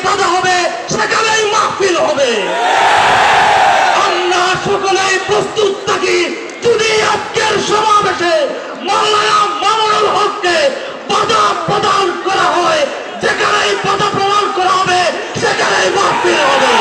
বাধা হবে, সেখানেই মাহফিল হবে। আমরা সকলেই প্রস্তুত থাকি, যদি আজকের সমাবেশে মাওলানা মামুনুল হককে বাধা প্রদান করা হয়, যেখানেই বাধা প্রদান করা হবে সেখানেই মাহফিল হবে।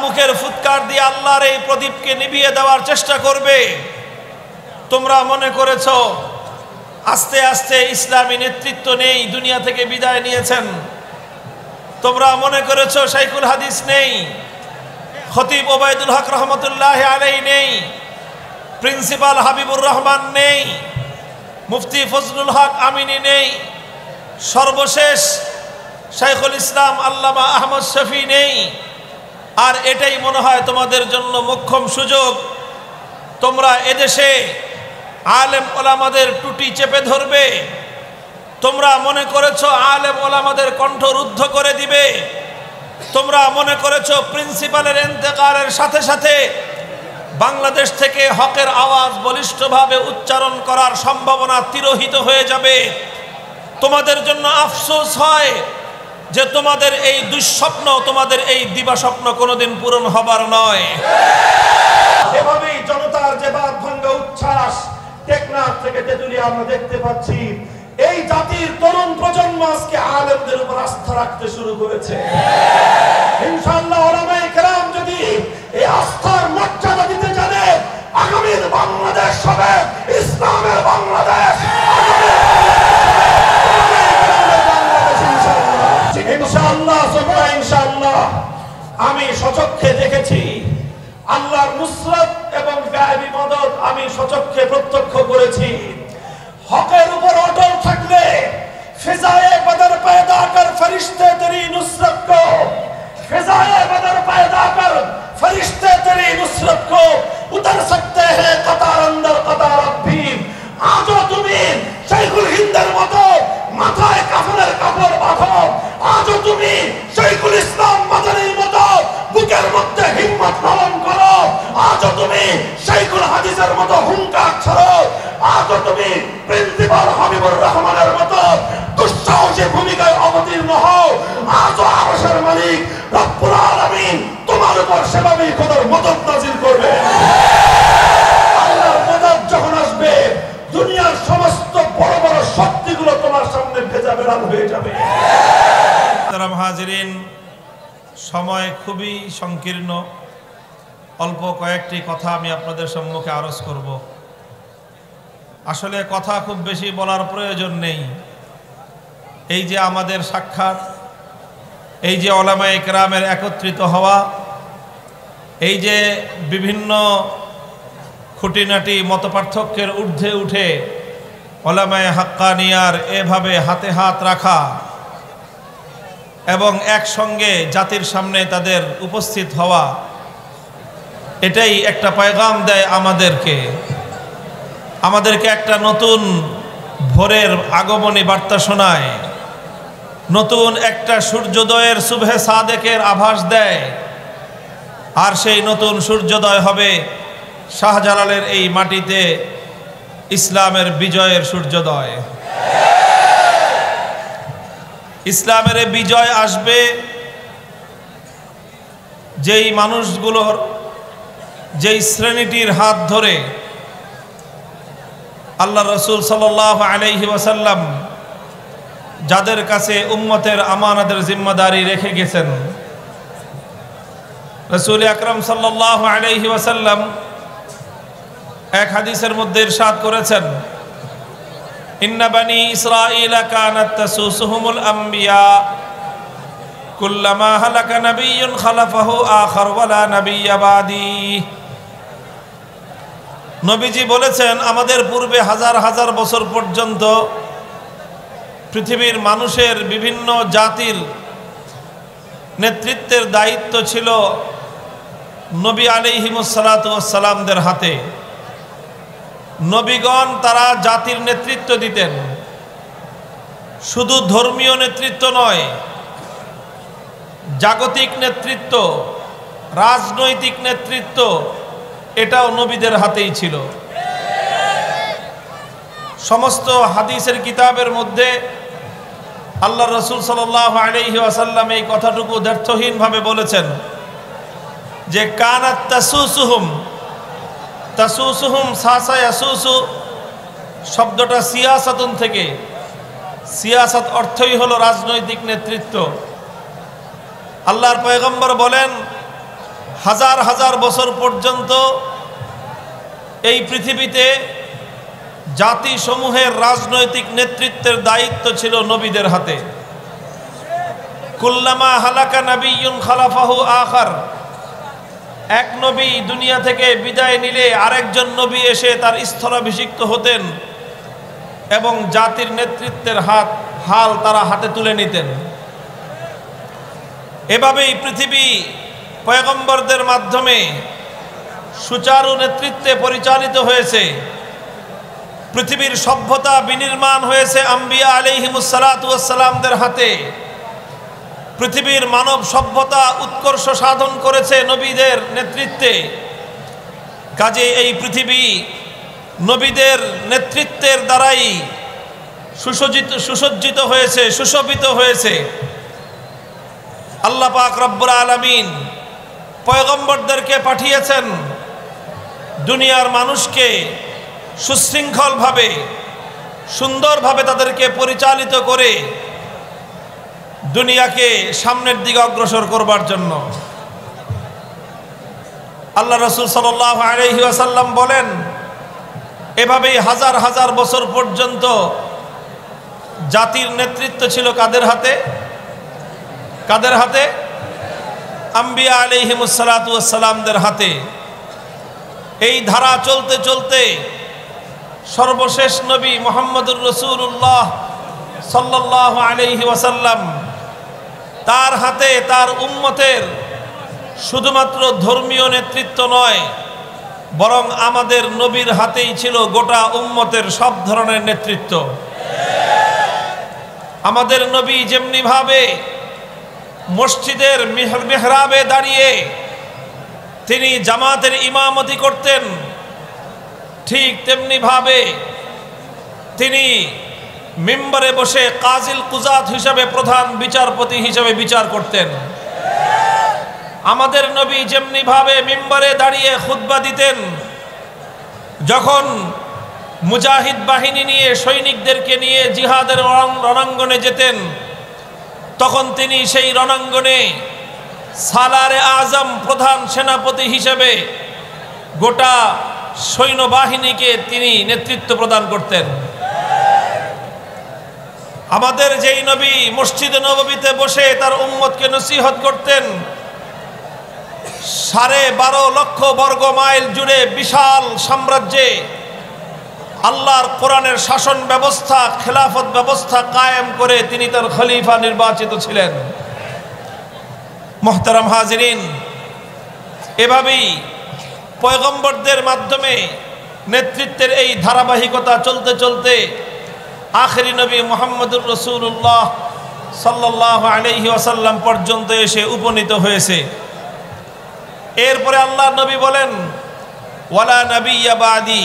মুখের ফুৎকার দিয়ে আল্লাহর এই প্রদীপকে নিভিয়ে দেওয়ার চেষ্টা করবে। তোমরা মনে করেছো আস্তে আস্তে ইসলামী নেতৃত্ব নেই, দুনিয়া থেকে বিদায় নিয়েছেন। তোমরা মনে করেছো শাইখুল হাদিস নেই, খতিব ওবায়দুল হক রহমতুল্লাহ আলাইহি নেই, প্রিন্সিপাল হাবিবুর রহমান নেই, মুফতি ফজলুল হক আমিনী নেই, সর্বশেষ শাইখুল ইসলাম আল্লামা আহমদ শফি নেই। আর এটাই মনে হয় তোমাদের জন্য মোক্ষম সুযোগ। তোমরা এদেশে আলেম ওলামাদের টুটি চেপে ধরবে। তোমরা মনে করেছো আলেম ওলামাদের কণ্ঠ রুদ্ধ করে দিবে। তোমরা মনে করেছো প্রিন্সিপালের ইন্তেকালের সাথে সাথে বাংলাদেশ থেকে হকের আওয়াজ বলিষ্ঠভাবে উচ্চারণ করার সম্ভাবনা তিরোহিত হয়ে যাবে। তোমাদের জন্য আফসোস হয় যে তোমাদের এই দুঃস্বপ্ন, তোমাদের এই দিবাস্বপ্ন কোনোদিন পূরণ হবার নয়। এভাবেই জনতার যে বাদ ভাঙ্গা উচ্ছ্বাস টেকনাফ থেকে তেতুলিয়া আমরা দেখতে পাচ্ছি। এই জাতির তরুণ প্রজন্ম আজকে আলেমদের উপর আস্থা রাখতে শুরু করেছে। ইনশাআল্লাহ উলামায়ে কেরাম যদি এই আস্থার মর্যাদা দিতে জানে, আগামীর বাংলাদেশ হবে ইসলামের বাংলাদেশ। ইনশাআল্লাহ সুবহান ইনশাআল্লাহ আমি সচক্ষে দেখেছি আল্লাহর নুসরত এবং গায়বী মদদ আমি সচক্ষে প্রত্যক্ষ করেছি। হকের উপর অটল থাকলে ফিজায়ে বদর पैदा कर फरिश्ते तेरी नुसरत को, फिजाए बदर पैदा कर फरिश्ते तेरी नुसरत को उतर सकते हैं कतार अंदर कतार भी। आज তুমি শাইখুল হিন্দের মতো মাথায় কাফনের কাপড় বাঁধো, আজ তুমি শাইখুল ইসলাম মাদানির মতো বুকের মধ্যে হিম্মত ধারণ করো, আজ তুমি শাইখুল হাদিসের মতো হুঙ্কার ছাড়ো, আজ তুমি প্রিন্সিপাল হাবিবুর রহমানের মতো দুঃসাহসী ভূমিকায় অবতীর্ণ হও। আজ আরশের মালিক রব্বুল আলামিন তোমার উপর সেভাবেই খোদার মদদ নাযিল করবে। আল্লাহর মদদ যখন আসবে, দুনিয়ার সমস্ত বড় বড় শক্তিগুলো তোমার সামনে ভেজা বেড়াল হয়ে যাবে। মুহতারাম হাজিরিন, সময় খুবই সংকীর্ণ। অল্প কয়েকটি কথা আমি আপনাদের সম্মুখে আরজ করব। আসলে কথা খুব বেশি বলার প্রয়োজন নেই। এই যে আমাদের সাক্ষাৎ, এই যে উলামায়ে কেরামের একত্রিত হওয়া, এই যে বিভিন্ন খুঁটিনাটি মতপার্থক্যের ঊর্ধ্বে উঠে উলামায়ে হাক্কানিয়ার এভাবে হাতে হাত রাখা এবং একসঙ্গে জাতির সামনে তাদের উপস্থিত হওয়া, এটাই একটা পয়গাম দেয় আমাদেরকে একটা নতুন ভোরের আগমনী বার্তা শোনায়, নতুন একটা সূর্যোদয়ের সুবহে সাদেকের আভাস দেয়। আর সেই নতুন সূর্যোদয় হবে শাহজালালের এই মাটিতে ইসলামের বিজয়ের সূর্যোদয়। ইসলামের এই বিজয় আসবে যেই মানুষগুলোর, যেই শ্রেণীটির হাত ধরে আল্লাহ রসুল সাল্লাল্লাহু আলাইহি ওয়াসাল্লাম যাদের কাছে উম্মতের আমানতের জিম্মাদারি রেখে গেছেন। রাসূল আকরাম সাল্লাল্লাহু আলাইহি ওয়াসাল্লাম এক হাদিসের মধ্যে ইরশাদ করেছেন, ইন্না বানি ইসরাঈলা কানাত তাসুসুহুমুল আমবিয়া কুল্লামা হালাকা নাবিয়্যুন খালাফাহু আখার ওয়ালা নাবিয়্যা বাদি। নবীজি বলেছেন, আমাদের পূর্বে হাজার হাজার বছর পর্যন্ত পৃথিবীর মানুষের বিভিন্ন জাতির নেতৃত্বের দায়িত্ব ছিল নবী আলাইহিমুসসালাতু ওয়াসসালামদের হাতে। নবীগণ তারা জাতির নেতৃত্ব দিতেন, শুধু ধর্মীয় নেতৃত্ব নয়, জাগতিক নেতৃত্ব, রাজনৈতিক নেতৃত্ব, এটাও নবীদের হাতেই ছিল। সমস্ত হাদিসের কিতাবের মধ্যে আল্লাহ রসুল সাল্লাল্লাহু আলাইহি ওয়াসাল্লাম এই কথাটুকু দ্ব্যর্থহীনভাবে বলেছেন যে কানাত তাসুসুহুম সাসা ইয়াসুসু শব্দটা সিয়াসাতুন থেকে। সিয়াসাত অর্থই হলো রাজনৈতিক নেতৃত্ব। আল্লাহর পয়গম্বর বলেন, হাজার হাজার বছর পর্যন্ত এই পৃথিবীতে জাতিসমূহের রাজনৈতিক নেতৃত্বের দায়িত্ব ছিল নবীদের হাতে। কুল্লামা হালাকা নাবিয়্যুন খালাফাহু আখার, এক নবী দুনিয়া থেকে বিদায় নিলে আরেকজন নবী এসে তার স্থলাভিষিক্ত হতেন এবং জাতির নেতৃত্বের হাল তারা হাতে তুলে নিতেন। এভাবেই পৃথিবী পয়গম্বরদের মাধ্যমে সুচারু নেতৃত্বে পরিচালিত হয়েছে। পৃথিবীর সভ্যতা বিনির্মাণ হয়েছে আম্বিয়া আলাইহিমুসসালাতু ওয়াসসালামদের হাতে। পৃথিবীর মানব সভ্যতা উৎকর্ষ সাধন করেছে নবীদের নেতৃত্বে। কাজে এই পৃথিবী নবীদের নেতৃত্বের দ্বারাই সুসজ্জিত হয়েছে, সুশোভিত হয়েছে। আল্লাহ পাক রব্বুল আলামিন পয়গম্বরদেরকে পাঠিয়েছেন দুনিয়ার মানুষকে সুশৃঙ্খলভাবে, সুন্দরভাবে তাদেরকে পরিচালিত করে দুনিয়াকে সামনের দিকে অগ্রসর করবার জন্য। আল্লাহ রাসূল সাল্লাল্লাহু আলাইহি ওয়াসাল্লাম বলেন, এভাবেই হাজার হাজার বছর পর্যন্ত জাতির নেতৃত্ব ছিল কাদের হাতে? কাদের হাতে? আম্বিয়া আলাইহিমুসসালাতু ওয়াসসালামদের হাতে। এই ধারা চলতে চলতে সর্বশেষ নবী মুহাম্মদুর রাসূলুল্লাহ সাল্লাল্লাহু আলাইহি ওয়াসাল্লাম, তার হাতে তার উম্মতের শুধুমাত্র ধর্মীয় নেতৃত্ব নয়, বরং আমাদের নবীর হাতেই ছিল গোটা উম্মতের সব ধরনের নেতৃত্ব। আমাদের নবী যেমনি ভাবে মসজিদের মিহরাবে দাঁড়িয়ে তিনি জামাতের ইমামতি করতেন, ঠিক তেমনি ভাবে তিনি মিম্বরে বসে কাজিল কুজাত হিসাবে, প্রধান বিচারপতি হিসাবে বিচার করতেন। আমাদের নবী যেমনি ভাবে মিম্বরে দাঁড়িয়ে খুতবা দিতেন, যখন মুজাহিদ বাহিনী নিয়ে, সৈনিকদেরকে নিয়ে জিহাদের রণাঙ্গনে যেতেন, তখন তিনি সেই রণাঙ্গনে সালারে আজম, প্রধান সেনাপতি হিসেবে গোটা সৈন্যবাহিনীকে তিনি নেতৃত্ব প্রদান করতেন। আমাদের যেই নবী মসজিদে নববীতে বসে তার উম্মতকে নসিহত করতেন, 12.5 লক্ষ বর্গ মাইল জুড়ে বিশাল সাম্রাজ্যে আল্লাহর কোরআনের শাসন ব্যবস্থা, খেলাফত ব্যবস্থা কায়েম করে তিনি তার খলিফা নির্বাচিত ছিলেন। মুহতারাম হাজিরিন, এভাবেই পয়গম্বরদের মাধ্যমে নেতৃত্বের এই ধারাবাহিকতা চলতে চলতে আখেরি নবী মুহাম্মদুর রাসূলুল্লাহ সাল্লাল্লাহু আলাইহি ওয়াসাল্লাম পর্যন্ত এসে উপনীত হয়েছে। এরপরে আল্লাহ নবী বলেন, ওয়ালা নাবিয়্যা বাদি,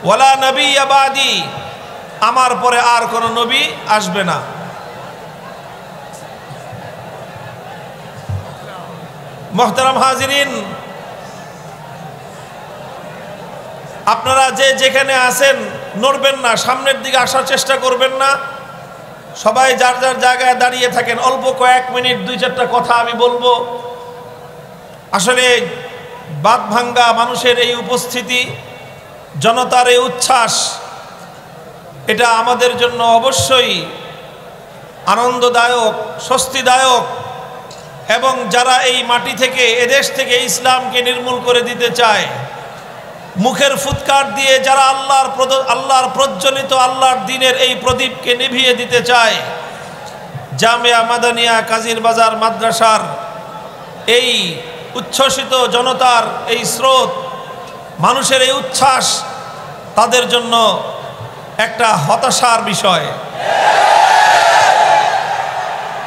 ওয়ালা নাবিয়্যা বাদি, আমার পরে আর কোন নবী আসবে না। মুহতারাম হাজিরিন, আপনারা যে যেখানে আছেন নড়বেন না, সামনের দিকে আসার চেষ্টা করবেন না, সবাই যার যার জায়গায় দাঁড়িয়ে থাকেন। অল্প কয়েক মিনিট 2-4টা কথা আমি বলবো। আসলে বাদ ভাঙ্গা মানুষের এই উপস্থিতি, জনতার এই উচ্ছ্বাস, এটা আমাদের জন্য অবশ্যই আনন্দদায়ক, স্বস্তিদায়ক, এবং যারা এই মাটি থেকে, এদেশ থেকে ইসলামকে নির্মূল করে দিতে চায়, মুখের ফুৎকার দিয়ে যারা আল্লাহর প্রজ্বলিত আল্লাহর দ্বীনের এই প্রদীপকে নিভিয়ে দিতে চায়, জামিয়া মাদানিয়া কাজির বাজার মাদ্রাসার এই উচ্ছ্বসিত জনতার এই স্রোত, মানুষের এই উচ্ছ্বাস তাদের জন্য একটা হতাশার বিষয়।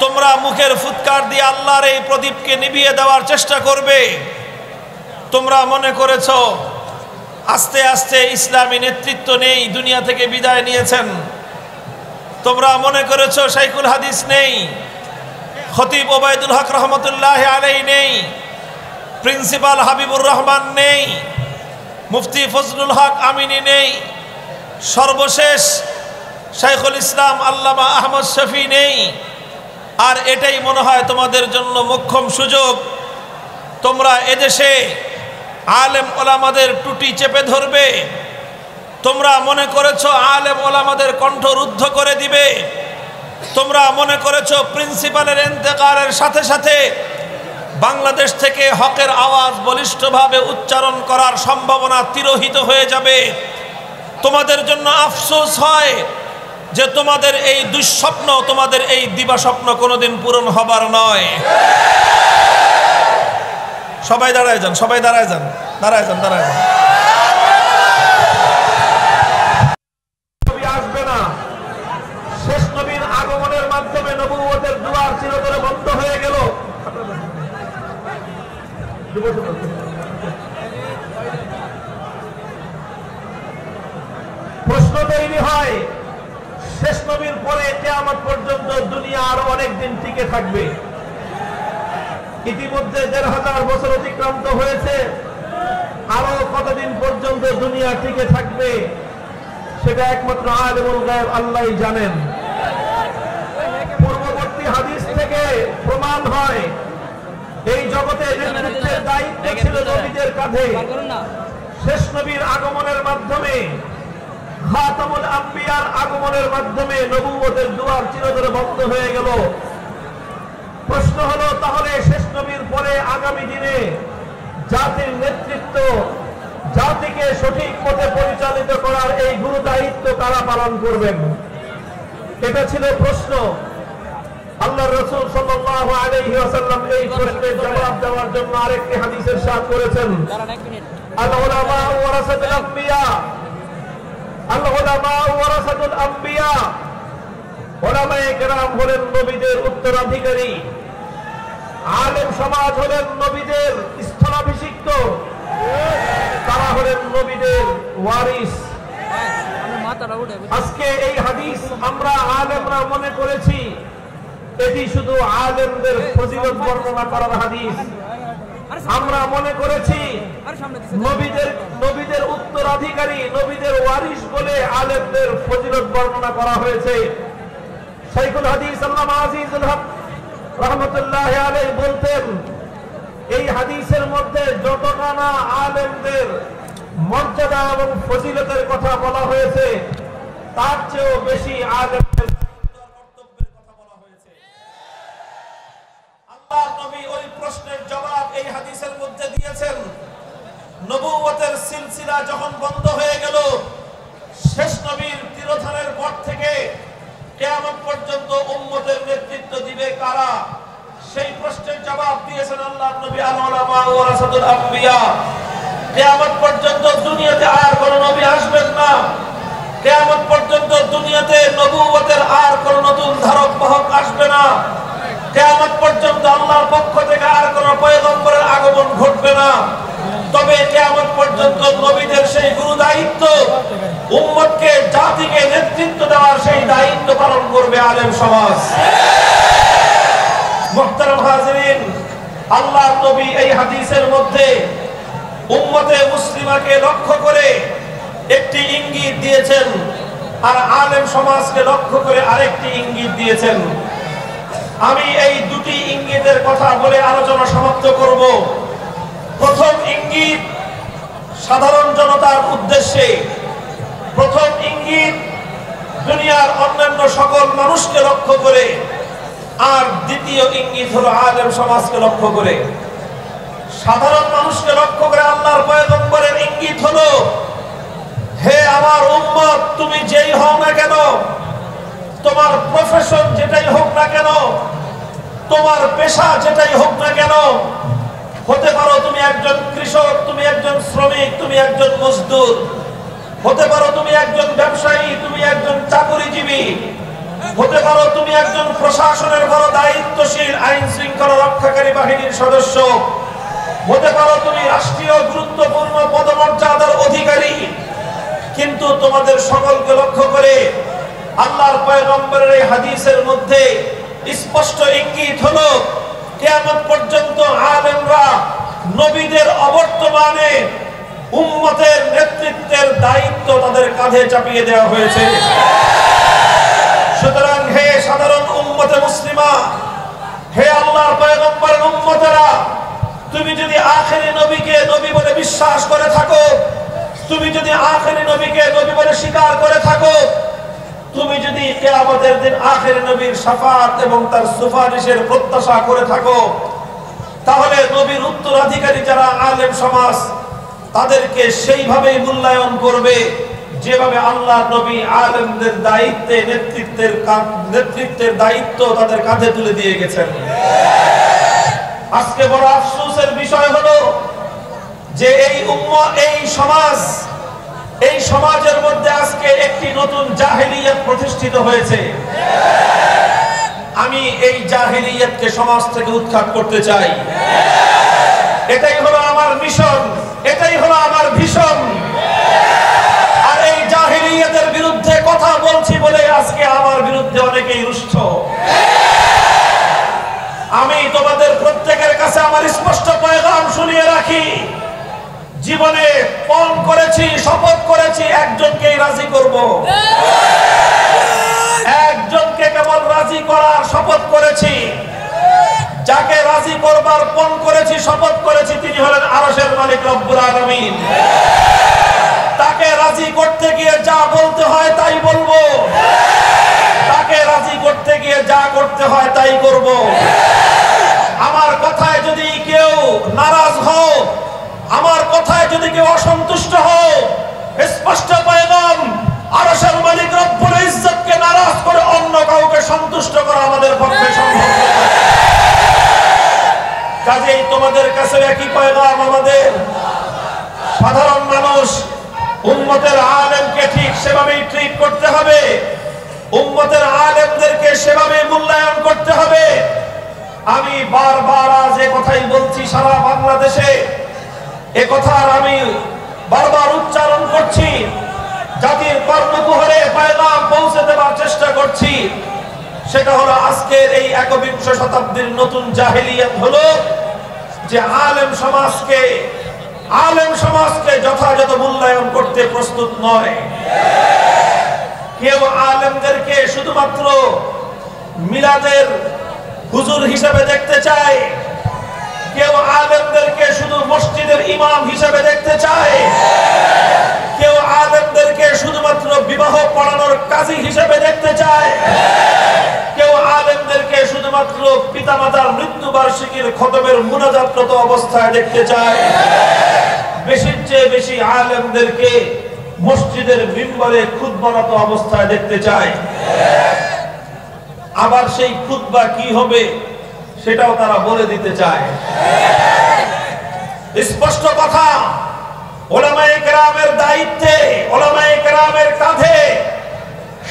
তোমরা মুখের ফুৎকার দিয়ে আল্লাহর এই প্রদীপকে নিভিয়ে দেওয়ার চেষ্টা করবে। তোমরা মনে করেছো আস্তে আস্তে ইসলামী নেতৃত্ব নেই, দুনিয়া থেকে বিদায় নিয়েছেন। তোমরা মনে করেছো শাইখুল হাদিস নেই, খতিব ওবায়দুল হক রহমতুল্লাহ আলাইহি নেই, প্রিন্সিপাল হাবিবুর রহমান নেই, মুফতি ফজলুল হক আমিনী নেই, সর্বশেষ শাইখুল ইসলাম আল্লামা আহমদ শফি নেই। আর এটাই মনে হয় তোমাদের জন্য মোক্ষম সুযোগ। তোমরা এদেশে আলেম ওলামাদের টুটি চেপে ধরবে। তোমরা মনে করেছো আলেম ওলামাদের কণ্ঠ রুদ্ধ করে দিবে। তোমরা মনে করেছো প্রিন্সিপালের ইন্তেকালের সাথে সাথে বাংলাদেশ থেকে হকের আওয়াজ বলিষ্ঠভাবে উচ্চারণ করার সম্ভাবনা তিরোহিত হয়ে যাবে। তোমাদের জন্য আফসোস হয় যে তোমাদের এই দুঃস্বপ্ন, তোমাদের এই দিবাস্বপ্ন কোনোদিন পূরণ হবার নয়। সবাই দাঁড়ায় যান, সবাই দাঁড়ায় যান, দাঁড়ায় যান, দাঁড়ায় যান। আসবে না। শেষ নবীর আগমনের মাধ্যমে নবুয়তের দুয়ার চিরতরে বন্ধ হয়ে গেল। প্রশ্ন তৈরি হয়, শেষ নবীর পরে কিয়ামত পর্যন্ত দুনিয়া আরো অনেক দিন টিকে থাকবে। ইতিমধ্যে ১৫০০ বছর অতিক্রান্ত হয়েছে, আরো কতদিন পর্যন্ত দুনিয়া টিকে থাকবে সেটা একমাত্র আলিমুল গায়ব আল্লাহই জানেন। পূর্ববর্তী হাদিস থেকে প্রমাণ হয় এই জগতে নেতৃত্বের দায়িত্ব ছিল নবীদের কাঁধে। শেষ নবীর আগমনের মাধ্যমে, খাতামুল আম্বিয়ার আগমনের মাধ্যমে নবুয়তের দুয়ার চিরতরে বন্ধ হয়ে গেল। প্রশ্ন হলো, তাহলে শেষ নবীর পরে আগামী দিনে জাতির নেতৃত্ব, জাতিকে সঠিক পথে পরিচালিত করার এই গুরু দায়িত্ব কারা পালন করবেন? এটা ছিল প্রশ্ন। আল্লাহর রাসূল সাল্লাল্লাহু আলাইহি ওয়াসাল্লাম এই প্রশ্নের জবাব দেওয়ার জন্য আরেকটি হাদিস ইরশাদ করেছেন, আল উলামা ওয়ারাসাতুল আম্বিয়া, আল উলামা ওয়ারাসাতুল আম্বিয়া। উলামায়ে কেরাম হলেন নবীদের উত্তরাধিকারী, আলেম সমাজ হলেন নবীদের স্থলাভিষিক্ত, তারা হলেন নবীদের ওয়ারিস। আজকে এই হাদিস আমরা আলেমরা মনে করেছি এটি শুধু আলেমদের ফজিলত বর্ণনা করার হাদিস। আমরা মনে করেছি নবীদের উত্তরাধিকারী, নবীদের ওয়ারিস বলে আলেমদের ফজিলত বর্ণনা করা হয়েছে। শাইখুল হাদিস আল্লামা আজিজুল হক রহমতুল্লাহি আলাইহি বলতেন, এই হাদিসের মধ্যে যতটা না আলেমদের মর্যাদা এবং ফজিলতের কথা বলা হয়েছে, তার চেয়েও বেশি আলেমদের কর্তব্যের কথা বলা হয়েছে। আল্লাহর নবী ওই প্রশ্নের জবাব এই হাদিসের মধ্যে দিয়েছেন। নবুয়তের সিলসিলা যখন বন্ধ হয়ে গেল, শেষ নবীর তিরোধানের পর থেকে কিয়ামত পর্যন্ত উম্মতের নেতৃত্ব দিবে কারা? সেই প্রশ্নের জবাব দিয়েছেন আল্লাহর নবী, আল উলামা ওয়ারাসাতুল আম্বিয়া। কিয়ামত পর্যন্ত দুনিয়াতে আর কোন নবী আসবেন না। কিয়ামত পর্যন্ত দুনিয়াতে নবুয়তের আর কোন নতুন ধারক বাহক আসবে না। কিয়ামত পর্যন্ত আল্লাহর পক্ষ থেকে আর কোন পয়গম্বরের আগমন ঘটবে না। তবে কিয়ামত পর্যন্ত নবীদের সেই গুরু দায়িত্ব, উম্মতকে, জাতিকে নেতৃত্ব দেওয়ার সেই দায়িত্ব পালন করবে আলেম সমাজ। মুহতারাম হাজিরিন, আল্লাহর নবী এই হাদিসের মধ্যে উম্মতে মুসলিমাকে লক্ষ্য করে একটি ইঙ্গিত দিয়েছেন, আর আলেম সমাজকে লক্ষ্য করে আরেকটি ইঙ্গিত দিয়েছেন। আমি এই দুটি ইঙ্গিতের কথা বলে আলোচনা সমাপ্ত করব। প্রথম ইঙ্গিত সাধারণ জনতার উদ্দেশ্যে, প্রথম ইঙ্গিত দুনিয়ার অন্যান্য সকল মানুষকে লক্ষ্য করে, আর দ্বিতীয় ইঙ্গিত হলো আলেম সমাজকে লক্ষ্য করে। সাধারণ মানুষকে লক্ষ্য করে আল্লাহর পয়গম্বরের ইঙ্গিত ইঙ্গিত হলো, হে আমার উম্মত, তুমি যেই হও না কেন, তোমার প্রফেশন যেটাই হোক না কেন, তোমার পেশা যেটাই হোক না কেন, হতে পারো তুমি একজন কৃষক, তুমি একজন শ্রমিক, তুমি একজন মজদুর, হতে পারো তুমি একজন ব্যবসায়ী, তুমি একজন চাকরিজীবী, হতে পারো তুমি একজন প্রশাসনের বড় দায়িত্বশীল আইন শৃঙ্খলা রক্ষাকারী বাহিনীর সদস্য, হতে পারো তুমি রাষ্ট্রীয় গুরুত্বপূর্ণ পদমর্যাদার অধিকারী, কিন্তু তোমাদের সকলকে লক্ষ্য করে আল্লাহর পয়গম্বরের এই হাদিসের মধ্যে স্পষ্ট ইঙ্গিত হলো, কিয়ামত পর্যন্ত আলেমরা নবীদের অবর্তমানে উম্মতের নেতৃত্বের দায়িত্ব তাদের কাঁধে চাপিয়ে দেওয়া হয়েছে। সুতরাং হে সাধারণ উম্মতে মুসলিমা, হে আল্লাহর পয়গম্বরের উম্মতেরা, তুমি যদি আখেরি নবীকে নবী বলে বিশ্বাস করে থাকো, তুমি যদি আখেরি নবীকে নবী বলে স্বীকার করে থাকো, তুমি যদি কিয়ামতের দিন আখেরি নবীর শাফাআত এবং তার সুপারিশের প্রত্যাশা করে থাকো, তাহলে নবীর উত্তরাধিকারী যারা আলেম সমাজ, তাদেরকে সেইভাবেই মূল্যায়ন করবে যেভাবে আল্লাহ নবী আলেমদের দায়িত্বে নেতৃত্বের দায়িত্ব তাদের কাঁধে তুলে দিয়ে গেছেন। আজকে বড় আফসোসের বিষয় হলো যে এই সমাজের মধ্যে আজকে একটি নতুন জাহেলিয়াত প্রতিষ্ঠিত হয়েছে। আমি এই জাহেলিয়াতকে সমাজ থেকে উৎখাত করতে চাই। এটাই হলো আমার মিশন, এটাই হলো আমার ভিশন। আর এই জাহেলিয়াতের বিরুদ্ধে কথা বলছি বলে আজকে আমার বিরুদ্ধে অনেকেই রুষ্ট। আমি তোমাদের প্রত্যেকের কাছে আমার স্পষ্ট পয়গাম শুনিয়ে রাখি, জীবনে পণ করেছি, শপথ করেছি, একজনকেই রাজি করব, একজনকে কেবল রাজি করার শপথ করেছি। যাকে রাজি করবার পণ করেছি, শপথ করেছি, তিনি হলেন আরশের মালিক রব্বুল আলামিন। তাকে রাজি করতে গিয়ে যা বলতে হয় তাই বলবো, তাকে রাজি করতে গিয়ে যা করতে হয় তাই করব। আমার কথায় যদি কেউ নারাজ হও, আমার কথায় যদি কেউ অসন্তুষ্ট হও, স্পষ্ট পয়গাম, আরশের মালিক রব্বুল ইজ্জতকে নারাজ করে অন্য কাউকে সন্তুষ্ট করা আমাদের পক্ষে সম্ভব নয়। কাজেই তোমাদের কাছে একই পয়গাম, আমাদের সাধারণ মানুষ উম্মতের আলেমকে ঠিক সেভাবেই ট্রিট করতে হবে, উম্মতের আলেমদেরকে সেভাবে মূল্যায়ন করতে হবে। আমি বারবার আজ এ কথাই বলছি, সারা বাংলাদেশে এ কথার আমি বারবার উচ্চারণ করছি, জাতির কর্ণকুহরে পয়গাম পৌঁছে দেওয়ার চেষ্টা করছি। সেটা হলো আজকের এই একবিংশ শতাব্দীর নতুন জাহেলিয়াত হলো যে আলেম সমাজকে যথাযথ মূল্যায়ন করতে প্রস্তুত নয়। কেউ আলেমদেরকে শুধুমাত্র মিলাদের হুজুর হিসেবে দেখতে চায়, কেউ আলেমদেরকে শুধু মসজিদের ইমাম হিসেবে দেখতে চায়, কেউ আলেমদেরকে শুধুমাত্র বিবাহ পড়ানোর কাজী হিসেবে দেখতে চায়, কেউ আলেমদেরকে শুধুমাত্র পিতামাতার মৃত্যুবার্ষিকীর খতমের মুনাজাতরত অবস্থায় দেখতে চায়। বেশির চেয়ে বেশি আলেমদেরকে মসজিদের মিম্বরে খুতবারত অবস্থায় দেখতে চায়। আবার সেই খুতবা কি হবে সেটাও তারা বলে দিতে চায়। স্পষ্ট কথা, উলামায়ে কেরামের দায়িত্বে, উলামায়ে কেরামের কাঁধে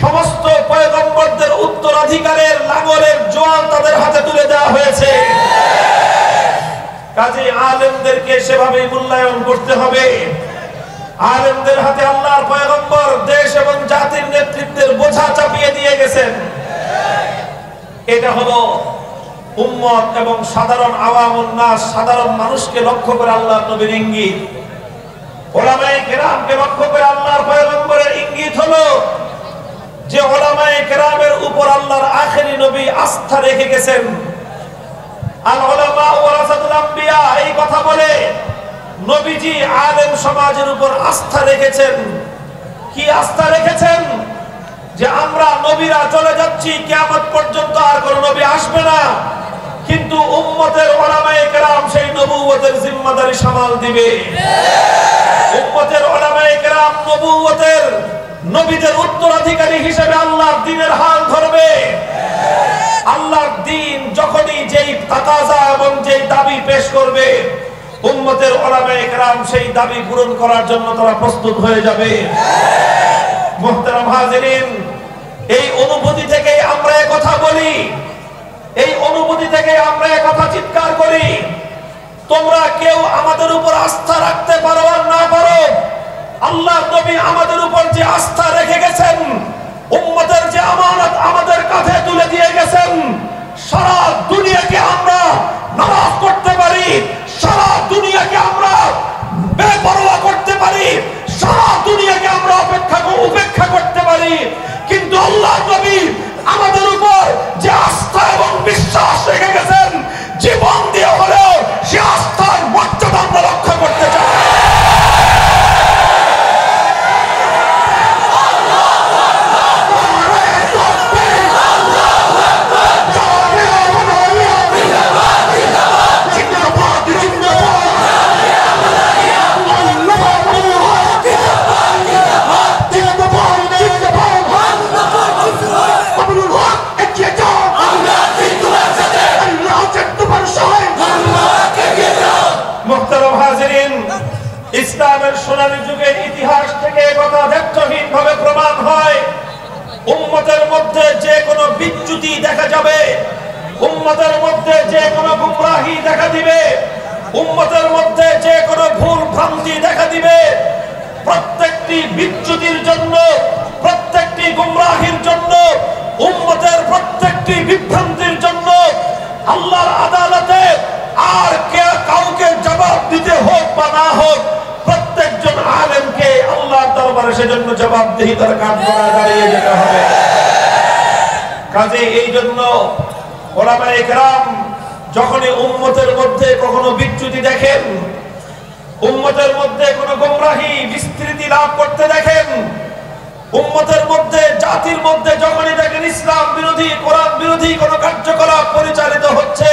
সমস্ত পয়গম্বরদের উত্তরাধিকারের লাঙ্গলের জোয়াল তাদের হাতে তুলে দেওয়া হয়েছে। কাজে আলেমদেরকে সেভাবে মূল্যায়ন করতে হবে। আলেমদের হাতে আল্লাহর পয়গম্বর দেশ এবং জাতির নেতৃত্বের বোঝা চাপিয়ে দিয়ে গেছেন। এটা হলো উম্মত এবং সাধারণ আওয়ামুন নাস, সাধারণ মানুষকে লক্ষ্য করে আল্লাহর নবীর ইঙ্গিত, উলামায়ে কেরামকে লক্ষ্য করে আল্লাহর পয়গম্বরের ইঙ্গিত হলো যে উলামায়ে কেরামের উপর আল্লাহর আখেরি নবী আস্থা রেখে গেছেন। আল উলামা ওয়ারাসাতুল আম্বিয়া, এই কথা বলে নবীজি আলেম সমাজের উপর আস্থা রেখেছেন। কি আস্থা রেখেছেন? যে আমরা নবীরা চলে যাচ্ছি, কিয়ামত পর্যন্ত আর কোন নবী আসবে না, কিন্তু উম্মতের উলামায়ে কেরাম সেই নবুয়তের জিম্মাদারি সামাল দিবে। উম্মতের উলামায়ে কেরাম নবুয়তের নবীদের উত্তরাধিকারী হিসেবে আল্লাহর দ্বীনের হাল ধরবে। আল্লাহর দ্বীন যখনই যেই তাকাজা এবং যেই দাবি পেশ করবে, উম্মতের উলামায়ে কেরাম সেই দাবি পূরণ করার জন্য তারা প্রস্তুত হয়ে যাবে। মুহতারাম হাজিরিন, এই অনুভূতি থেকে আমরা কথা বলি, এই অনুভূতি থেকে আমরা কথা চিৎকার করি। তোমরা কেউ আমাদের উপর আস্থা রাখতে পারো আর না পারো, আল্লাহর নবী আমাদের উপর যে আস্থা রেখে গেছেন, উম্মতের যে আমানত আমাদের কাঁধে তুলে দিয়ে গেছেন, সারা দুনিয়াকে আমরা নারাজ করতে পারি, সারা দুনিয়াকে আমরা বেপরোয়া করতে পারি, সারা দুনিয়াকে আমরা উপেক্ষা করতে পারি, কিন্তু আল্লাহর নবী আমাদের উপর যে আস্থা এবং বিশ্বাস রেখে গেছেন, জীবন দিয়ে হলেও সে আস্থার মর্যাদা আমরা রক্ষা করতে চাই। ইসলামের সোনালী যুগের ইতিহাস থেকে কথা দ্ব্যর্থহীন ভাবে প্রমাণ হয়, উম্মতের মধ্যে যে কোনো বিচ্যুতি দেখা যাবে, উম্মতের মধ্যে যে কোনো গুমরাহি দেখা দিবে, উম্মতের মধ্যে যে কোনো ভুল ভ্রান্তি দেখা দিবে, প্রত্যেকটি বিচ্যুতির জন্য, প্রত্যেকটি গুমরাহির জন্য, উম্মতের প্রত্যেকটি বিভ্রান্তির জন্য আল্লাহর আদালতে আর কাউকে জবাব দিতে হোক বা না হোক, প্রত্যেকজন আলেমকে আল্লাহর দরবারে সেজন্য জবাবদিহিতার কাঠগড়ায় দাঁড়িয়ে যেতে হবে। কাজে এই জন্য উলামায়ে কেরাম যখনই উম্মতের মধ্যে কখনো বিচ্যুতি দেখেন, উম্মতের মধ্যে কোনো গুমরাহি বিস্তৃতি লাভ করতে দেখেন, উম্মতের মধ্যে জাতির মধ্যে যখনই দেখেন ইসলাম বিরোধী, কোরআন বিরোধী কোনো কার্যকলাপ পরিচালিত হচ্ছে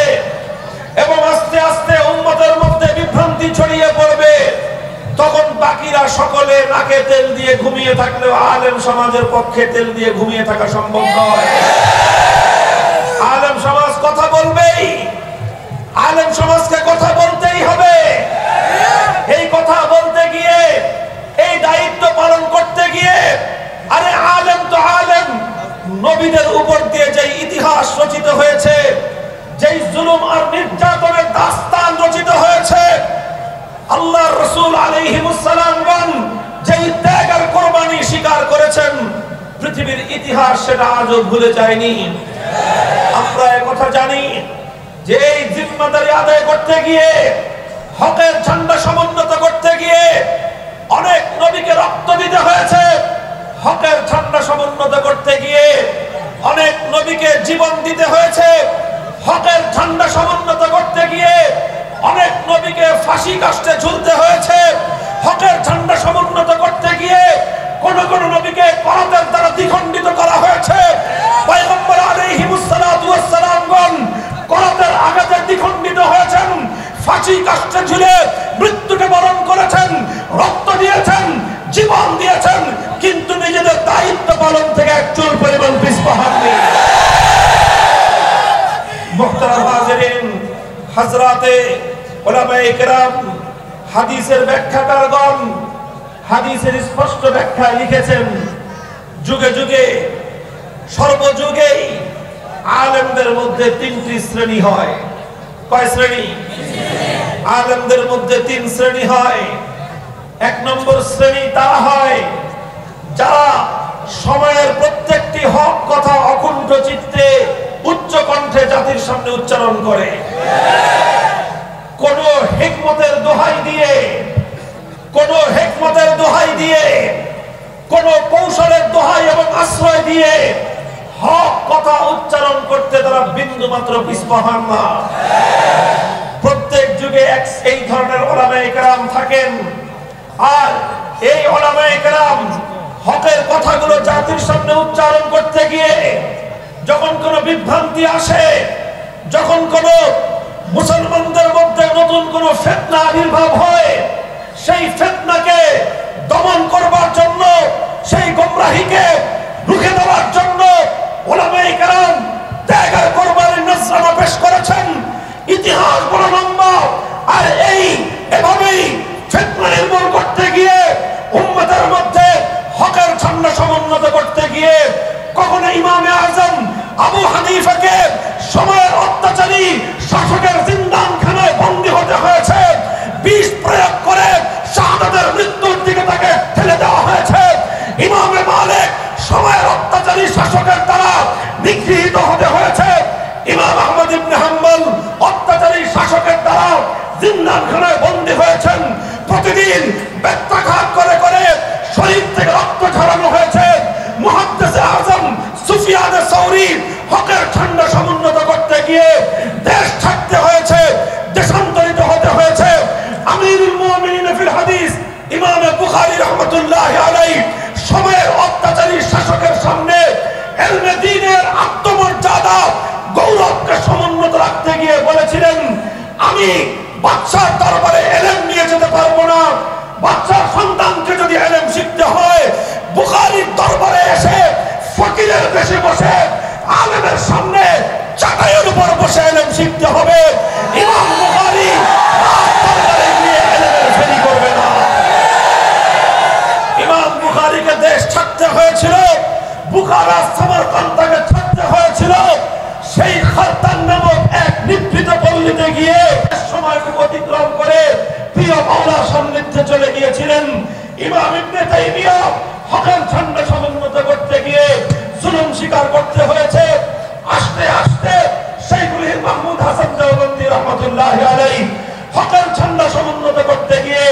এবং আস্তে আস্তে উম্মতের মধ্যে বিভ্রান্তি ছড়িয়ে পড়বে, তখন বাকিরা সকলে নাকে তেল দিয়ে ঘুমিয়ে থাকলেও আলেম সমাজের পক্ষে তেল দিয়ে ঘুমিয়ে থাকা সম্ভব নয়। আলেম সমাজ কথা বলবেই, আলেম সমাজকে কথা বলতেই হবে। এই কথা বলতে গিয়ে, এই দায়িত্ব পালন করতে গিয়ে, আরে আলেম তো আলেম, নবীদের উপর দিয়ে যে ইতিহাস রচিত হয়েছে, যেই জুলুম আর নির্যাতনের দাস্তান রচিত হয়েছে, আল্লাহর রাসূল আলাইহিস সালামগণ যেই ত্যাগ আর কুরবানি স্বীকার করেছেন, পৃথিবীর ইতিহাস সেটা আজও ভুলে যায়নি। আমরা একথা জানি যে এই জিম্মাদারি আদায় করতে গিয়ে, হকের ঝান্ডা সমুন্নত করতে গিয়ে অনেক নবীকে রক্ত দিতে হয়েছে, হকের ঝান্ডা সমুন্নত করতে গিয়ে অনেক নবীকে জীবন দিতে হয়েছে, হকের ঝান্ডা সমুন্নত করতে গিয়ে অনেক নবীকে ফাঁসি কাস্টে ঝুলতে হয়েছে, হকের ঝান্ডা সমুন্নত করতে গিয়ে কোন কোন নবীকে করাতের দ্বারা দ্বিখণ্ডিত করা হয়েছে। পয়গম্বর আলাইহিস সালাতু ওয়াস সালামগণ করাতের আঘাতে দ্বিখণ্ডিত হয়েছেন, ফাঁসি কাস্টে ঝুলে মৃত্যুকে বরণ করেছেন, রক্ত দিয়েছেন, জীবন দিয়েছেন, কিন্তু নিজেদের দায়িত্ব পালন থেকে এক চুল পরিমাণ পিছপা হননি। মুহতারাম হাজিরিন, হযরতে উলামায়ে কেরাম, হাদিসের ব্যাখ্যাকারগণ হাদিসের স্পষ্ট ব্যাখ্যা লিখেছেন, যুগে যুগে সর্বযুগেই আলেমদের মধ্যে তিনটি শ্রেণী হয়। কয় শ্রেণী? আলেমদের মধ্যে তিন শ্রেণী হয়। এক নম্বর শ্রেণী তারা হয় যারা সময়ের প্রত্যেকটি হক কথা অকুণ্ঠ চিত্তে উচ্চ কণ্ঠে জাতির সামনে উচ্চারণ করে, কোন হিকমতের দোহাই দিয়ে, কোন হিকমতের দোহাই দিয়ে, কোন কৌশলের দোহাই এবং আশ্রয় দিয়ে হক কথা উচ্চারণ করতে তারা বিন্দু মাত্র পিছপা হন না। প্রত্যেক যুগে এই ধরনের উলামায়ে কেরাম থাকেন, আর এই উলামায়ে কেরাম হকের কথাগুলো জাতির সামনে উচ্চারণ করতে গিয়ে যখন কোনো বিভ্রান্তি আসে, যখন কোনো মুসলমানদের মধ্যে নতুন কোনো ফিতনা আবির্ভাব হয়, সেই ফিতনাকে দমন করবার জন্য, সেই গোমরাহিকে রুখে দেওয়ার জন্য উলামায়ে কেরাম ত্যাগের কোরবানির নজরানা পেশ করেছেন। ইতিহাস বড় লম্বা, আর এভাবেই ফিতনা নির্মূল করতে গিয়ে, উম্মতের মধ্যে হকের ঝান্ডা সমুন্নত করতে গিয়ে কখনো ইমামে আজম আবু হানিফাকে সময়ের অত্যাচারী শাসকের জিন্দানখানায় বন্দী হতে হয়েছে, বিষ প্রয়োগ করে শাহাদাতের মৃত্যুর দিকে তাকে ঠেলে দেওয়া হয়েছে। ইমামে মালিক সময়ের অত্যাচারী শাসকের দ্বারা নিগৃহীত হতে হয়েছে। ইমাম আহমদ ইবনে হাম্বল অত্যাচারী শাসকের দ্বারা জিন্দানখানায় বন্দী হয়েছেন। প্রতিদিন বেত্রাঘাত করে করে শরীর থেকে রক্ত ঝরানো হয়েছে। মুহাদ্দিস আযম সুফিয়ান সাউরি হকের ঝান্ডা সমুন্নত করতে গিয়ে দেশ ছাড়তে হয়েছে, দেশান্তরিত হতে হয়েছে। আমিরুল মুমিনিন ফিল হাদিস ইমাম বুখারী রাহমাতুল্লাহি আলাইহি সময়ের অত্যাচারী শাসকের সামনে ইলমে দ্বীনের আত্মমর্যাদা গৌরবকে সমুন্নত রাখতে গিয়ে বলেছিলেন, আমি বাদশার দরবারে ইলম নিয়ে যেতে পারবো না, বাদশার সন্তানকে যদি ইলম শিখতে হয় বুখারীর দরবারে এসে ফকিরের বেশে বসে আলেমের সামনে চাটাইয়ের উপর বসে ইলম শিখতে হবে। ইমাম বুখারী দরবারে গিয়ে ইলমের ফেরি করবে না। ইমাম বুখারীকে দেশ ছাড়তে হয়েছিল, বুখারা সামারকান্দাকে ছাড়তে হয়েছিল। সেই খারতান নামক এক নিভৃত পল্লীতে গিয়ে সময়টুকু অতিক্রম করে প্রিয় মাওলার সান্নিধ্যে চলে গিয়েছিলেন। ইমাম ইবনে তাইমিয়া হকের ঝান্ডা সমুন্নত করতে গিয়ে জুলুম স্বীকার করতে হয়েছে। আস্তে আস্তে শাইখুল হিন্দ মাহমুদ হাসান দেওবন্দি রাহমাতুল্লাহি আলাইহি হকের ঝান্ডা সমুন্নত করতে গিয়ে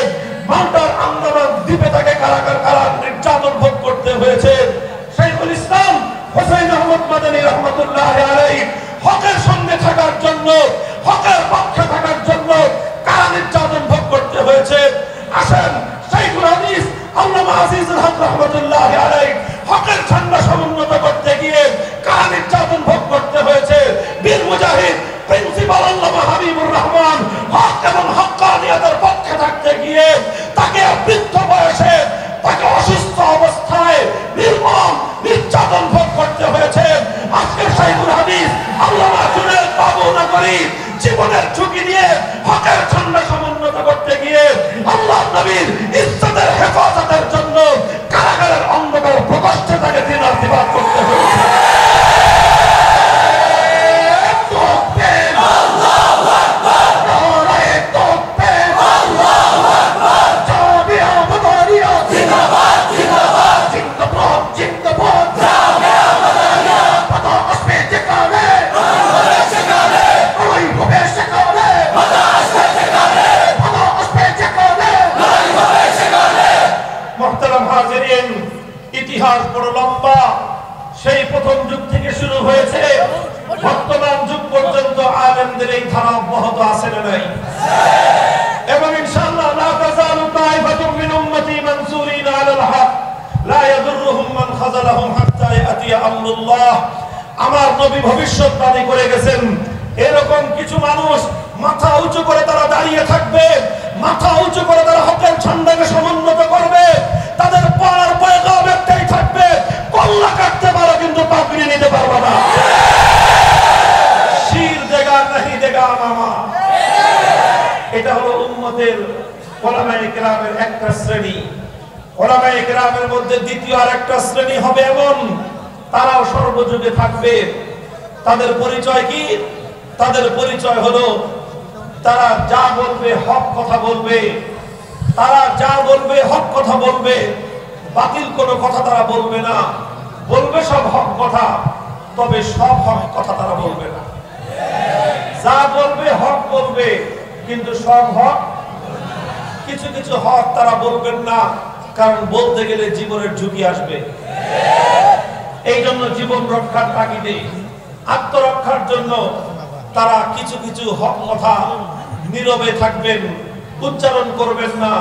মাল্টার আন্দামান দ্বীপে তাকে কারাগার নির্যাতন ভোগ করতে হয়েছে। শাইখুল ইসলাম হুসাইন আহমদ মাদানী রাহমাতুল্লাহি আলাইহি হকের সঙ্গে থাকার জন্য, হকের পক্ষে থাকার জন্য কারা নির্যাতন ভোগ করতে হয়েছে। আসেন শাইখুল হাদিস আল্লামা আজিজুল হক রাহমাতুল্লাহি আলাইহি হকের ঝান্ডা সমুন্নত করতে গিয়ে কারা নির্যাতন ভোগ করতে হয়েছে। বীর মুজাহিদ প্রিন্সিপাল আল্লামা হাবিবুর রহমান হক এবং হক্কানিয়তের পক্ষে থাকতে গিয়ে তাকে বৃদ্ধ বয়সে, তাকে অসুস্থ অবস্থায় নির্মম নির্যাতন ভোগ করতে হয়েছে। আজকে শাইখুল হাদিস আল্লামা জুনায়েদ বাবু নগরী জীবনের ঝুঁকি নিয়ে হকের ঝান্ডা সমুন্নত করতে গিয়ে আল্লাহর নবীর ইজ্জতের হেফাজতের জন্য কারাগারের অন্ধকার প্রকোষ্ঠে তাকে দিনাতিবাদ করতে হয়েছে। ইতিহাস বড় লম্বা, সেই প্রথম যুগ থেকে শুরু হয়েছে, বর্তমান যুগ পর্যন্ত আলেমদের এই ধারা অব্যাহত আছে না নাই? এবং ইনশাআল্লাহ লা তাযালু তাইফাতুম মিন উম্মতি মানসুরিনা আলাল হক লা ইয়াদুররুহুম মান খাযালাহুম হাত্তা ইয়াতি আমরুল্লাহ। আমার নবী ভবিষ্যৎবাণী করে গেছেন, এরকম কিছু মানুষ মাথা উঁচু করে তারা দাঁড়িয়ে থাকবে, মাথা উঁচু করে তারা হকের ঝান্ডাকে সমুন্নত করবে। তাদের পাড়ার পয়গাম একটাই থাকবে, কল্লা কাটতে পারো কিন্তু পাগড়ি নিতে পারবে না। শির দেগা নাহি দেগা মামা। এটা হলো উম্মতের উলামায়ে কেরামের একটা শ্রেণী। উলামায়ে কেরামের মধ্যে দ্বিতীয় আরেকটা শ্রেণী হবে এমন, তারাও সর্বযুগে থাকবে। তাদের পরিচয় কি? তাদের পরিচয় হলো তারা যা বলবে হক কথা বলবে, তারা যা বলবে হক কথা বলবে, বাতিল কোনো কথা তারা বলবে না, বলবে সব হক কথা, তবে সব হক কথা তারা বলবে না। যা বলবে হক বলবে, কিন্তু সব হক, কিছু কিছু হক তারা বলবেন না, কারণ বলতে গেলে জীবনের ঝুঁকি আসবে। এই জন্য জীবন রক্ষার তাগিদে, আত্মরক্ষার জন্য তারা কিছু কিছু হক কথা নীরবে থাকবেন, উচ্চারণ করবেন না।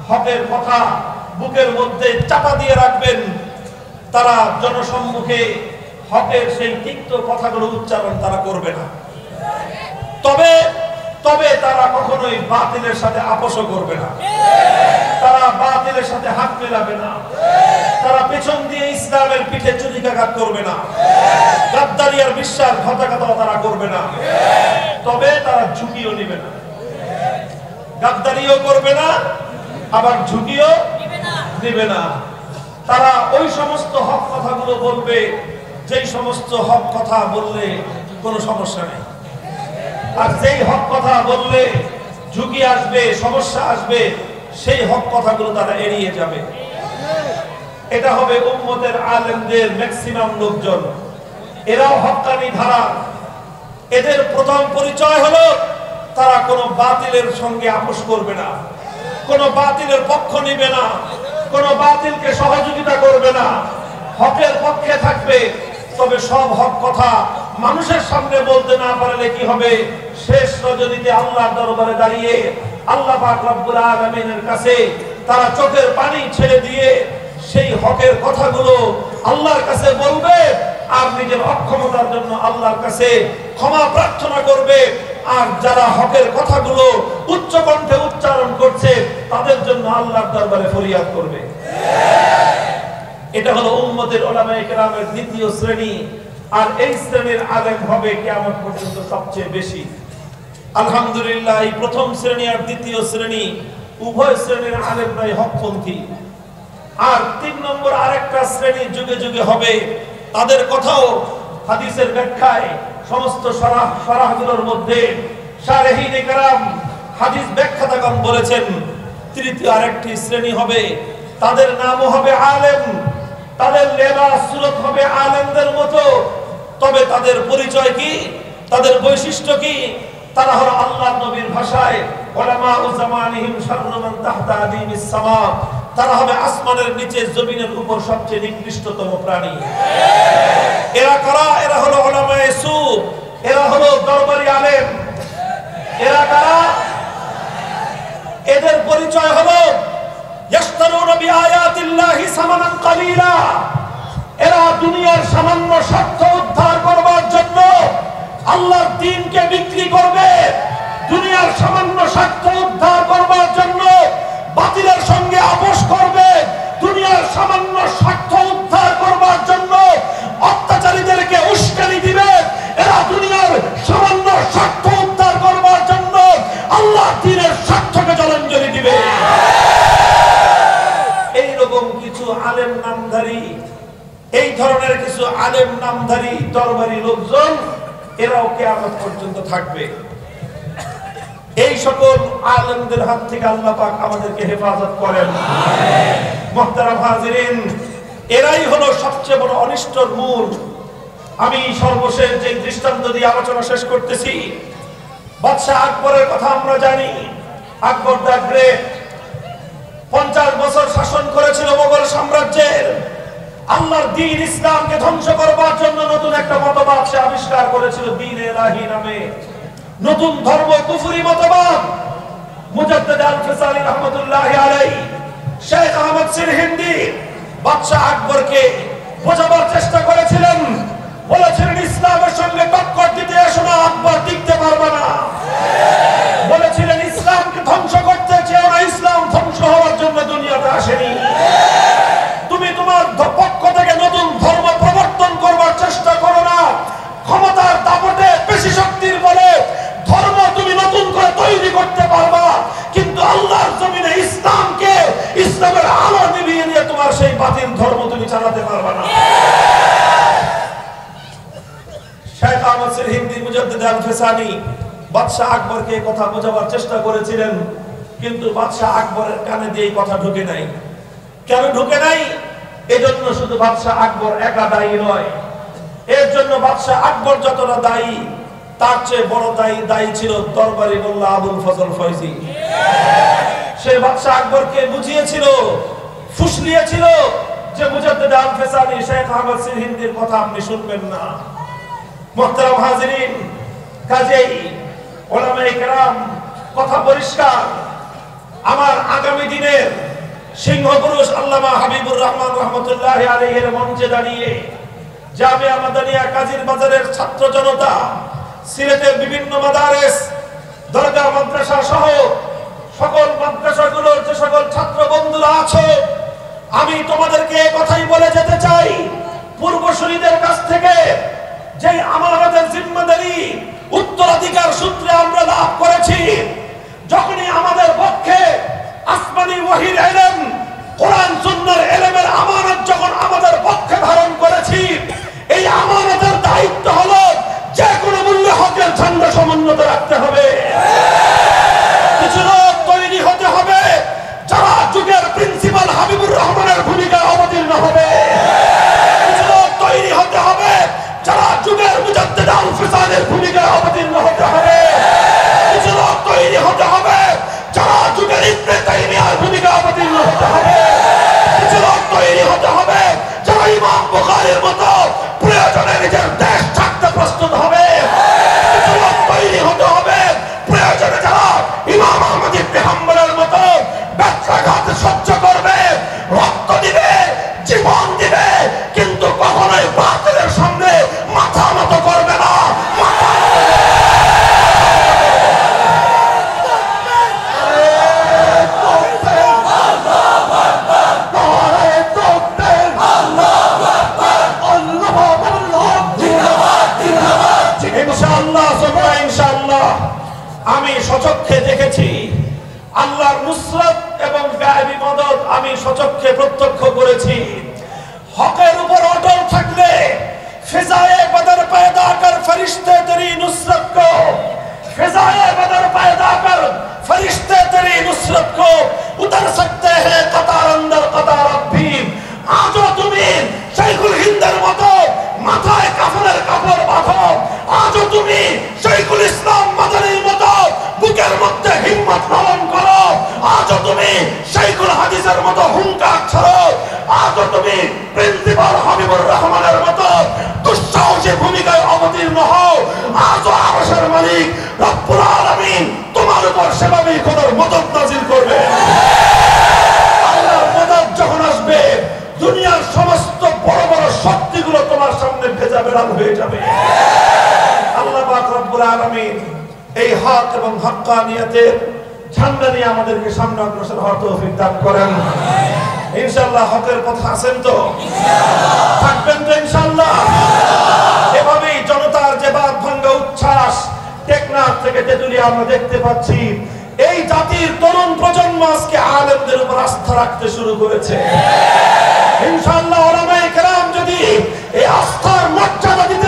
হকের কথা বুকের মধ্যে চাপা দিয়ে রাখবেন। তারা জনসম্মুখে হকের সেই তিক্ত কথাগুলো উচ্চারণ তারা করবে না। তবে তবে তারা কখনোই বাতিলের সাথে আপোষ করবে না, তারা বাতিলের সাথে হাত মেলাবে না, তারা পেছন দিয়ে ইসলামের পিঠে চুরিকাঘাত করবে না, গাদ্দারি আর বিশ্বাসঘাতকতা তারা করবে না, তবে তারা ঝুঁকিও নেবে না, গাদ্দারিও করবে না, আবার ঝুঁকিও নেবে না। তারা ওই সমস্ত হক কথাগুলো বলবে যেই সমস্ত হক কথা বললে কোনো সমস্যা নেই, আর যেই হক কথা বললে ঝুঁকি আসবে, সমস্যা আসবে, সেই হক কথাগুলো তারা এড়িয়ে যাবে। এটা হবে উম্মতের আলেমদের ম্যাক্সিমাম লোকজন, এরাও হক্কানি ধারা। এদের প্রথম পরিচয় হলো তারা কোনো বাতিলের সঙ্গে আপোষ করবে না, কোনো বাতিলের পক্ষ নিবে না, কোনো বাতিলকে সহযোগিতা করবে না, হকের পক্ষে থাকবে। তবে সব হক কথা মানুষের সামনে বলতে না পারলে কি হবে, শেষ রজনীতে আল্লাহর দরবারে দাঁড়িয়ে আল্লাহ পাক রব্বুল আলামিনের কাছে তারা চোখের পানি ছেড়ে দিয়ে সেই হকের কথাগুলো আল্লাহর কাছে বলবে, আর নিজের অক্ষমতার জন্য আল্লাহর কাছে ক্ষমা প্রার্থনা করবে। আর যারা হকের কথাগুলো উচ্চ কণ্ঠে উচ্চারণ করছে তাদের জন্য আল্লাহর দরবারে ফরিয়াদ করবে। এটা হলো উম্মতের উলামায়ে কেরামের দ্বিতীয় শ্রেণী, আর এই শ্রেণীর আলেম হবে কিয়ামত পর্যন্ত সবচেয়ে বেশি। আলহামদুলিল্লাহ, এই প্রথম শ্রেণী আর দ্বিতীয় শ্রেণী উভয় শ্রেণীর আলেমরাই হকপন্থী। আর 3 নম্বর আরেকটা শ্রেণী যুগে যুগে হবে, তাদের কথাও হাদিসের ব্যাখ্যায় সমস্ত শরাহগুলোর মধ্যে শারহিনে কেরাম, হাদিস ব্যাখ্যাতাগণ বলেছেন তৃতীয় আরেকটি শ্রেণী হবে, তাদের নামও হবে আলেম, তাদের লেবাস সুরত হবে আলেমদের মতো। তবে তাদের পরিচয় কি, তাদের বৈশিষ্ট্য কি? তারা হলো আল্লাহর নবীর ভাষায় উলামা ও জামানিহিম শাররু মান তাহতা আদিমিস সামা, তারা হবে আসমানের নিচে জমিনের উপর সবচেয়ে নিকৃষ্টতম প্রাণী। এরা কারা? এরা হলো উলামায়ে সু, এরা হলো দরবারি আলেম। এরা কারা? এদের পরিচয় হলো ইয়াশতারুনা বিআয়াতিল্লাহি সামানান কালিলা, এরা দুনিয়ার সামান্য স্বার্থ উদ্ধার করবার জন্য আল্লাহর দ্বীনকে বিক্রি করবে, দুনিয়ার সামান্য স্বার্থ উদ্ধার করবার জন্য বাতিলের সঙ্গে আপোষ করবে, দুনিয়ার সামান্য স্বার্থ উদ্ধার করবার জন্য অত্যাচারীদেরকে উস্কানি দিবে। এরা দুনিয়ার সামান্য স্বার্থ উদ্ধার করবার জন্য আল্লাহর দ্বীনের স্বার্থকে জলাঞ্জলি দিবে। এইরকম কিছু আলেম নামধারী, এই ধরনের কিছু আলেম নামধারী দরবারি লোকজন এরাও কিয়ামত পর্যন্ত থাকবে। এই সকল আলেমদের হাত থেকে আল্লাহ পাক আমাদেরকে হেফাজত করেন। আমিন। মুহতারাম হাজিরিন, এরাই হলো সবচেয়ে বড় অনিষ্টর মূল। আমি সর্বশেষ যে দৃষ্টান্ত দিয়ে আলোচনা শেষ করতেছি, বাদশাহ আকবরের কথা আমরা জানি। আকবর দ্য গ্রেট 50 বছর শাসন করেছিল মোগল সাম্রাজ্যের। আল্লাহর দ্বীন ইসলামকে ধ্বংস করবার জন্য নতুন একটা মতবাদ সে আবিষ্কার করেছিল, দ্বীন ইলাহি নামে নতুন ধর্ম, কুফরি মতবাদ। মুজাদ্দিদ আল-ফিসালি রাহমাতুল্লাহি আলাইহি, শেখ আহমদ সিরহিন্দি বাদশাহ আকবরকে বোঝাবার চেষ্টা করেছিলেন, বলেছিলেন ইসলামের সঙ্গে টক্কর দিতে এসো না, আকবর টিকতে পারবে না। বলেছিলেন ইসলামকে ধ্বংস করতে চেও না, ইসলাম ধ্বংস হওয়ার জন্য দুনিয়াতে আসেনি। তুমি তোমার পক্ষ থেকে নতুন ধর্ম প্রবর্তন করবার চেষ্টা করো না, ক্ষমতার দাপটে পেশি শক্তির বলে ধর্ম তুমি নতুন করে তৈরি করতে পারবা, কিন্তু আল্লাহর জমিনে ইসলামকে, ইসলামের আলো নিভিয়ে দিয়ে তোমার সেই বাতিল ধর্ম তুমি চালাতে পারবা না। শেখ আহমদ সিরহিন্দি, মুজাদ্দিদ আল-ফিসানি বাদশাহ আকবরকে এই কথা বোঝাবার চেষ্টা করেছিলেন, কিন্তু বাদশাহ আকবরের কানে দিয়ে এই কথা ঢুকে নাই। কেন ঢুকে নাই? এজন্য শুধু বাদশাহ আকবর একা দায়ী নয়, এর জন্য বাদশাহ আকবর যতটা দায়ী, তার চেয়ে বড় দায়ী ছিল দরবারি মোল্লা আবুল ফজল ফয়জী। সে বাদশাহ আকবরকে বুঝিয়েছিল, ফুসলিয়েছিল যে মুজাদ্দিদ আল-ফিসানি, শেখ আহমদ সিরহিন্দির কথা আপনি শুনবেন না। মুহতারাম হাজিরিন, কাজেই উলামায়ে কেরাম কথা পরিষ্কার। আমার আগামী দিনের সিংহপুরুষ আল্লামা হাবিবুর রহমান রহমতুল্লাহি আলাইহির মঞ্চে দাঁড়িয়ে জামিয়া মাদানিয়া কাজীর বাজারের ছাত্র জনতা, সিলেটের বিভিন্ন মাদারেস, দরগা মাদ্রাসা সহ সকল মাদ্রাসাগুলোর যে সকল ছাত্র বন্ধুরা আছে, আমি তোমাদেরকে কথাই বলে যেতে চাই, পূর্বসূরীদের কাছ থেকে যে আমাদের জিম্মাদারি উত্তরাধিকার সূত্রে আমরা লাভ করেছি, যখনই আমাদের পক্ষে আসমানি ওহীর ইলম, কোরআন সুন্নাহর ইলমের আমানত যখন আমাদের পক্ষে ধারণ করেছি, এই আমানতের দায়িত্ব হলো যে কোনো মূল্যে হকের ঝান্ডা সমুন্নত রাখতে হবে। কিছু লোক তৈরি হতে হবে যারা যুগের প্রিন্সিপাল হাবিবুর রহমানের ভূমিকায় অবতীর্ণ হবে। কিছু লোক তৈরি হতে হবে যারা যুগের মুজাদ্দিদ আল ফিসানের ভূমিকায় অবতীর্ণ হতে হবে। কিছু লোক তৈরি হতে হবে যারা যুগের ইবনে তাইমিয়ার ভূমিকায় অবতীর্ণ হতে হবে। কিছু লোক তৈরি হতে হবে যারা ইমাম বুখারীর মতো প্রয়োজনে নিজের দেশ ছাড়তে প্রস্তুত হবে। কিছু লোক তৈরি হতে হবে প্রয়োজনে যারা ইমাম আহমদ ইবনে হাম্বলের মতো ব্যথাঘাত সহ্য করবে, রক্ত দিবে, জীবন দিবে, কিন্তু কখনোই বাতিলের সামনে মাথা নত করবে না। ইনশাআল্লাহ আমি সচক্ষে দেখেছি আল্লাহর নুসরত এবং গায়বী মদদ আমি সচক্ষে প্রত্যক্ষ করেছি। হকের উপর অটল থাকলে फिजाए बदर पैदा कर फरिश्ते तेरी नुसरत को, फिजाए बदर पैदा कर फरिश्ते तेरी नुसरत को उतर सकते हैं कतार अंदर कतार भी। आजो তুমি শাইখুল হিন্দের মতো মাথায় কাফনের কাপড় বাঁধো, আজো তুমি শাইখুল ইসলাম মাদানির মতো বুকের মধ্যে হিম্মত ধারণ করো, আজো তুমি শাইখুল হাদিসের মতো হুঙ্কার ছাড়ো, আজো তুমি প্রিন্সিপাল হাবিবুর রহমানের মতো দুঃসাহসী ভূমিকায় অবতীর্ণ হও। আজো আরশের মালিক রব্বুল আলামিন তোমার উপর সেভাবেই খোদার মদদ নাযিল করবে। আল্লাহর মদদ যখন আসবে দুনিয়ার সমস্ত বড় বড় শক্তিগুলো তোমার সামনে ভেজা বেড়াল হয়ে যাবে। আল্লাহ পাক রব্বুল আলামিন এই হক এবং হক্কানিয়তের ঝান্ডা নিয়ে আমাদেরকে সামনে অগ্রসর হওয়ার তৌফিক দান করেন। ইনশাআল্লাহ হকের পথে আছেন তো? থাকবেন তো ইনশাআল্লাহ? এভাবেই জনতার যে বাদ ভাঙ্গা উচ্ছ্বাস টেকনাফ থেকে তেতুলিয়া আমরা দেখতে পাচ্ছি। এই জাতির তরুণ প্রজন্ম আজকে আলেমদের উপর আস্থা রাখতে শুরু করেছে। ইনশাআল্লাহ উলামায়ে কেরাম যদি এই আস্থার মর্যাদা দিতে